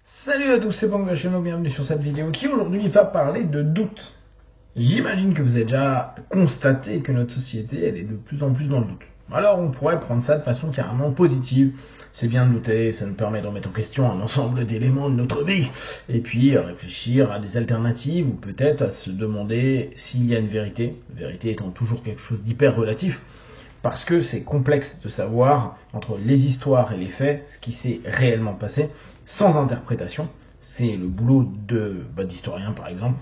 Salut à tous, c'est Banglachenou, bienvenue sur cette vidéo qui aujourd'hui va parler de doute. J'imagine que vous avez déjà constaté que notre société, elle est de plus en plus dans le doute. Alors on pourrait prendre ça de façon carrément positive. C'est bien de douter, ça nous permet de remettre en question un ensemble d'éléments de notre vie. Et puis réfléchir à des alternatives ou peut-être à se demander s'il y a une vérité. La vérité étant toujours quelque chose d'hyper relatif. Parce que c'est complexe de savoir, entre les histoires et les faits, ce qui s'est réellement passé, sans interprétation. C'est le boulot d'historiens, par exemple.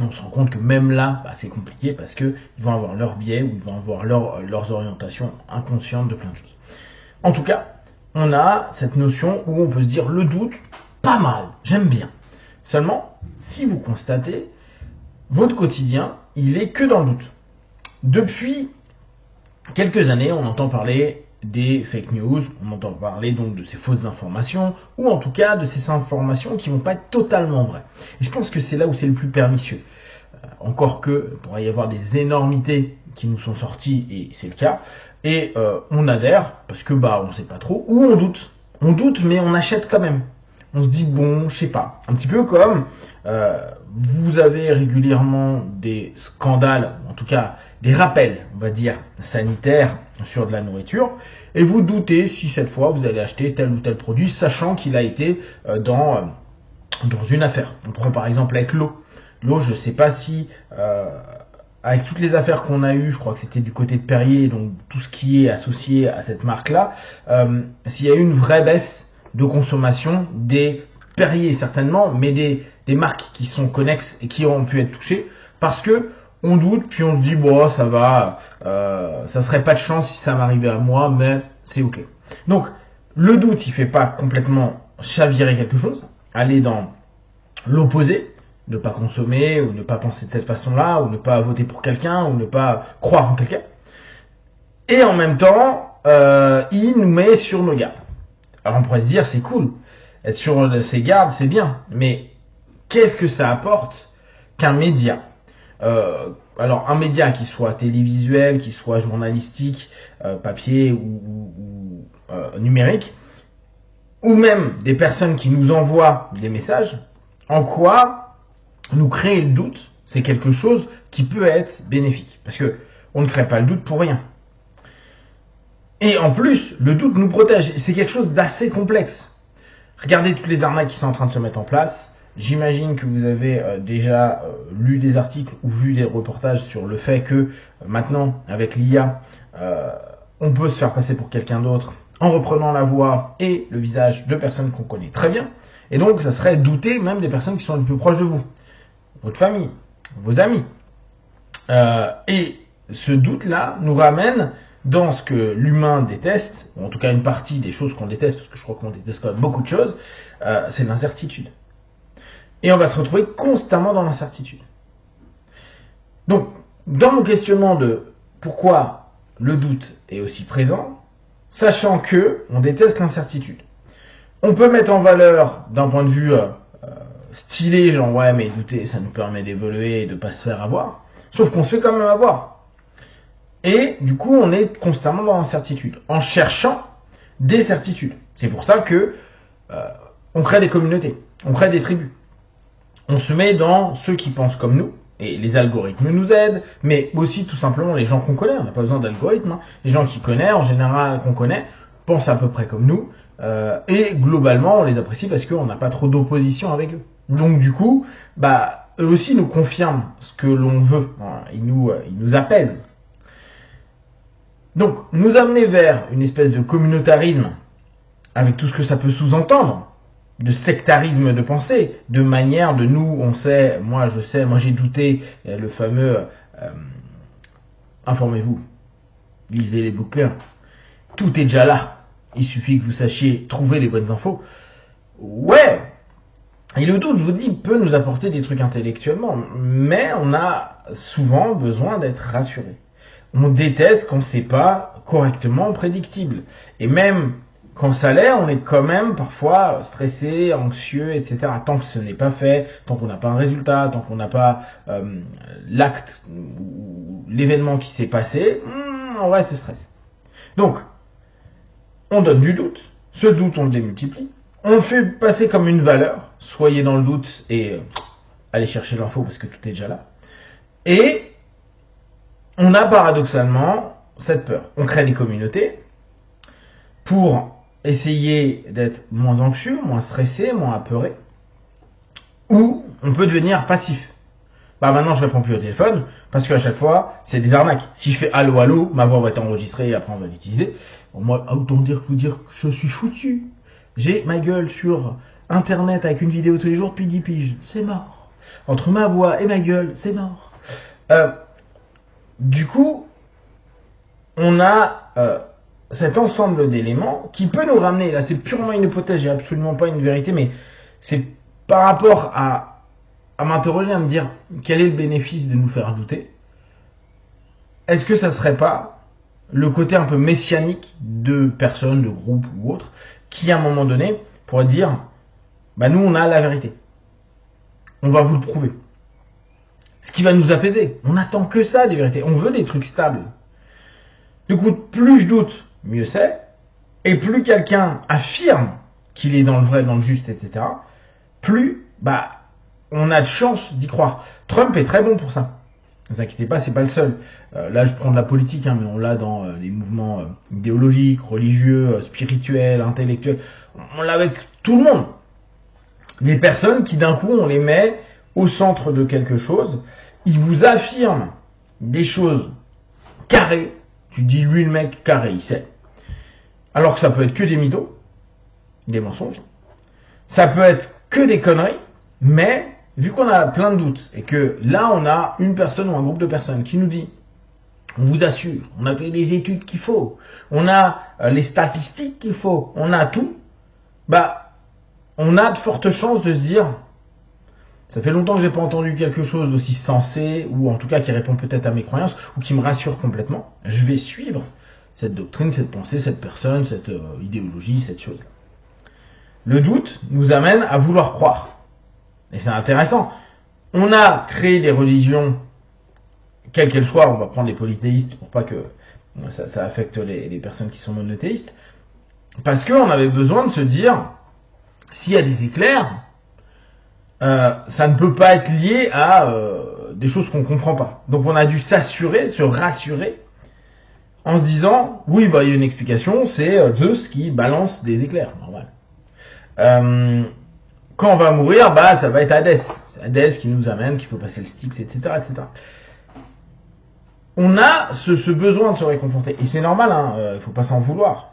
On se rend compte que même là, c'est compliqué parce qu'ils vont avoir leurs biais ou ils vont avoir leurs orientations inconscientes de plein de choses. En tout cas, on a cette notion où on peut se dire le doute, pas mal, j'aime bien. Seulement, si vous constatez, votre quotidien, il est que dans le doute. Depuis quelques années, on entend parler des fake news, on entend parler donc de ces fausses informations, ou en tout cas de ces informations qui ne vont pas être totalement vraies. Et je pense que c'est là où c'est le plus pernicieux. Encore que, il pourrait y avoir des énormités qui nous sont sorties, et c'est le cas, et on adhère, parce que on ne sait pas trop, ou on doute. On doute, mais on achète quand même. On se dit, bon, je sais pas. Un petit peu comme vous avez régulièrement des scandales, en tout cas des rappels, on va dire, sanitaires sur de la nourriture, et vous doutez si cette fois vous allez acheter tel ou tel produit, sachant qu'il a été dans une affaire. On prend par exemple avec l'eau. L'eau, je ne sais pas si, avec toutes les affaires qu'on a eues, je crois que c'était du côté de Perrier, donc tout ce qui est associé à cette marque-là, s'il y a eu une vraie baisse de consommation des Perrier certainement, mais des marques qui sont connexes et qui ont pu être touchées, parce que on doute, puis on se dit, ça va, ça serait pas de chance si ça m'arrivait à moi, mais c'est ok. Donc, le doute, il fait pas complètement chavirer quelque chose, aller dans l'opposé, ne pas consommer, ou ne pas penser de cette façon-là, ou ne pas voter pour quelqu'un, ou ne pas croire en quelqu'un. Et en même temps, il nous met sur nos gardes. Alors on pourrait se dire, c'est cool, être sur ses gardes, c'est bien, mais qu'est-ce que ça apporte qu'un média alors un média qui soit télévisuel, qui soit journalistique, papier ou numérique, ou même des personnes qui nous envoient des messages, en quoi nous créer le doute, c'est quelque chose qui peut être bénéfique. Parce que on ne crée pas le doute pour rien. Et en plus, le doute nous protège. C'est quelque chose d'assez complexe. Regardez toutes les arnaques qui sont en train de se mettre en place. J'imagine que vous avez déjà lu des articles ou vu des reportages sur le fait que maintenant, avec l'IA, on peut se faire passer pour quelqu'un d'autre en reprenant la voix et le visage de personnes qu'on connaît très bien. Et donc, ça serait douter même des personnes qui sont les plus proches de vous, votre famille, vos amis. Et ce doute-là nous ramène dans ce que l'humain déteste, ou en tout cas une partie des choses qu'on déteste, parce que je crois qu'on déteste quand même beaucoup de choses, c'est l'incertitude. Et on va se retrouver constamment dans l'incertitude. Donc, dans mon questionnement de pourquoi le doute est aussi présent, sachant que on déteste l'incertitude, on peut mettre en valeur d'un point de vue stylé, genre ouais mais douter ça nous permet d'évoluer et de pas se faire avoir, sauf qu'on se fait quand même avoir. Et du coup on est constamment dans l'incertitude, en cherchant des certitudes. C'est pour ça que on crée des communautés, on crée des tribus. On se met dans ceux qui pensent comme nous, et les algorithmes nous aident, mais aussi tout simplement les gens qu'on connaît, on n'a pas besoin d'algorithmes, les gens qui connaissent, en général qu'on connaît, pensent à peu près comme nous, et globalement on les apprécie parce qu'on n'a pas trop d'opposition avec eux. Donc du coup, eux aussi nous confirment ce que l'on veut, ils nous apaisent. Donc nous amener vers une espèce de communautarisme, avec tout ce que ça peut sous-entendre, de sectarisme de pensée, de manière de nous, on sait, moi je sais, moi j'ai douté, le fameux informez-vous, lisez les bouquins, tout est déjà là, il suffit que vous sachiez trouver les bonnes infos. Ouais, et le doute, je vous dis, peut nous apporter des trucs intellectuellement, mais on a souvent besoin d'être rassuré. On déteste quand c'est pas correctement prédictible, et même quand ça l'est, on est quand même parfois stressé, anxieux, etc. Tant que ce n'est pas fait, tant qu'on n'a pas un résultat, tant qu'on n'a pas l'acte ou l'événement qui s'est passé, on reste stressé. Donc, on donne du doute. Ce doute, on le démultiplie. On fait passer comme une valeur, soyez dans le doute et allez chercher l'info parce que tout est déjà là. Et on a paradoxalement cette peur. On crée des communautés pour essayer d'être moins anxieux, moins stressé, moins apeuré. Ou on peut devenir passif. Maintenant je réponds plus au téléphone parce qu'à chaque fois c'est des arnaques. Si je fais allô allô, ma voix va être enregistrée et après on va l'utiliser. Moi, autant vous dire que je suis foutu. J'ai ma gueule sur internet avec une vidéo tous les jours depuis 10 piges. C'est mort. Entre ma voix et ma gueule, c'est mort. Du coup, on a cet ensemble d'éléments qui peut nous ramener, là c'est purement une hypothèse, j'ai absolument pas une vérité, mais c'est par rapport à m'interroger, à me dire quel est le bénéfice de nous faire douter. Est-ce que ça serait pas le côté un peu messianique de personnes, de groupes ou autres, qui à un moment donné pourraient dire nous on a la vérité, on va vous le prouver, ce qui va nous apaiser. On n'attend que ça des vérités, on veut des trucs stables. Du coup, plus je doute, mieux c'est, et plus quelqu'un affirme qu'il est dans le vrai, dans le juste, etc., plus on a de chance d'y croire. Trump est très bon pour ça. Ne vous inquiétez pas, c'est pas le seul. Là, je prends de la politique, mais on l'a dans les mouvements idéologiques, religieux, spirituels, intellectuels. On l'a avec tout le monde. Des personnes qui, d'un coup, on les met au centre de quelque chose. Ils vous affirment des choses carrées. Tu dis, lui, le mec, carré, il sait. Alors que ça peut être que des mythos, des mensonges. Ça peut être que des conneries, mais vu qu'on a plein de doutes et que là on a une personne ou un groupe de personnes qui nous dit, on vous assure, on a fait les études qu'il faut, on a les statistiques qu'il faut, on a tout, on a de fortes chances de se dire, ça fait longtemps que j'ai pas entendu quelque chose d'aussi sensé, ou en tout cas qui répond peut-être à mes croyances, ou qui me rassure complètement, je vais suivre cette doctrine, cette pensée, cette personne, cette idéologie, cette chose. Le doute nous amène à vouloir croire. Et c'est intéressant. On a créé des religions, quelles qu'elles soient, on va prendre les polythéistes pour pas que ça affecte les personnes qui sont monothéistes, parce qu'on avait besoin de se dire, s'il y a des éclairs, ça ne peut pas être lié à des choses qu'on comprend pas. Donc on a dû s'assurer, se rassurer, en se disant, oui, il y a une explication, c'est Zeus qui balance des éclairs, normal. Quand on va mourir, ça va être Hadès. C'est Hadès qui nous amène, qu'il faut passer le Styx, etc., etc. On a ce besoin de se réconforter. Et c'est normal, il faut pas s'en vouloir.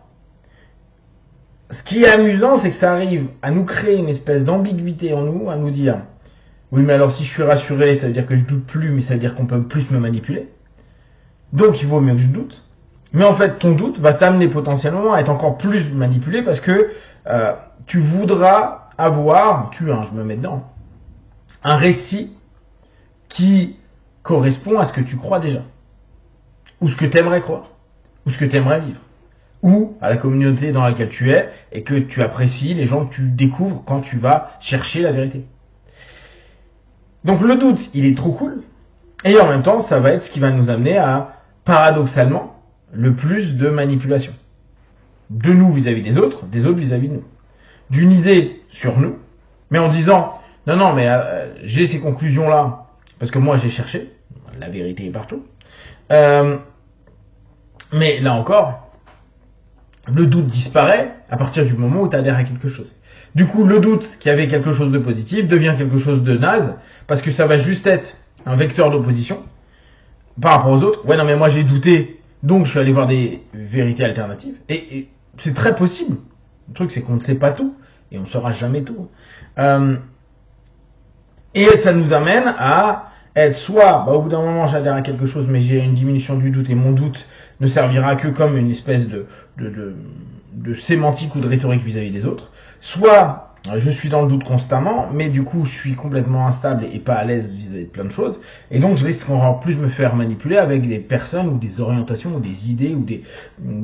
Ce qui est amusant, c'est que ça arrive à nous créer une espèce d'ambiguïté en nous, à nous dire, oui, mais alors si je suis rassuré, ça veut dire que je doute plus, mais ça veut dire qu'on peut plus me manipuler. Donc il vaut mieux que je doute. Mais en fait, ton doute va t'amener potentiellement à être encore plus manipulé parce que tu voudras avoir, je me mets dedans, un récit qui correspond à ce que tu crois déjà, ou ce que tu aimerais croire, ou ce que tu aimerais vivre, ou à la communauté dans laquelle tu es et que tu apprécies, les gens que tu découvres quand tu vas chercher la vérité. Donc le doute, il est trop cool, et en même temps, ça va être ce qui va nous amener à, paradoxalement, le plus de manipulation. De nous vis-à-vis des autres vis-à-vis de nous. D'une idée sur nous, mais en disant, non, mais j'ai ces conclusions-là, parce que moi j'ai cherché, la vérité est partout. Mais là encore, le doute disparaît à partir du moment où tu adhères à quelque chose. Du coup, le doute qui avait quelque chose de positif devient quelque chose de naze, parce que ça va juste être un vecteur d'opposition par rapport aux autres. Ouais, non, mais moi j'ai douté, donc je suis allé voir des vérités alternatives. Et c'est très possible. Le truc, c'est qu'on ne sait pas tout, et on ne saura jamais tout. Et ça nous amène à être soit, au bout d'un moment, j'adhère à quelque chose, mais j'ai une diminution du doute, et mon doute ne servira que comme une espèce de sémantique ou de rhétorique vis-à-vis des autres. Soit, je suis dans le doute constamment, mais du coup, je suis complètement instable et pas à l'aise vis-à-vis de plein de choses, et donc je risque encore plus me faire manipuler avec des personnes, ou des orientations, ou des idées, ou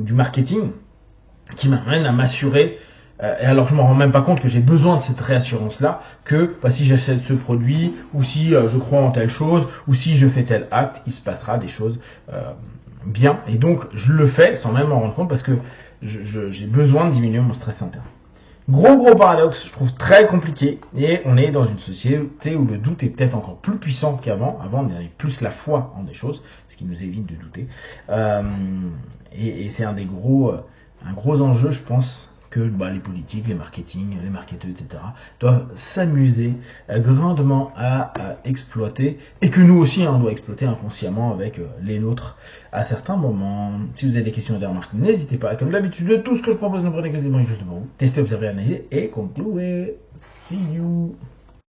du marketing, qui m'amènent à m'assurer, et alors je m'en rends même pas compte que j'ai besoin de cette réassurance-là, que si j'achète ce produit, ou si je crois en telle chose, ou si je fais tel acte, il se passera des choses bien, et donc je le fais sans même m'en rendre compte, parce que j'ai besoin de diminuer mon stress interne. Gros paradoxe, je trouve très compliqué. Et on est dans une société où le doute est peut-être encore plus puissant qu'avant. Avant, on avait plus la foi en des choses, ce qui nous évite de douter. Et c'est un gros enjeu, je pense, que les politiques, les marketeurs, etc. doivent s'amuser grandement à exploiter, et que nous aussi, on doit exploiter inconsciemment avec les nôtres à certains moments. Si vous avez des questions et des remarques, n'hésitez pas. Comme d'habitude, tout ce que je propose, ne prenez que c'est bon et juste pour vous. Testez, observez, analysez et concluez. See you.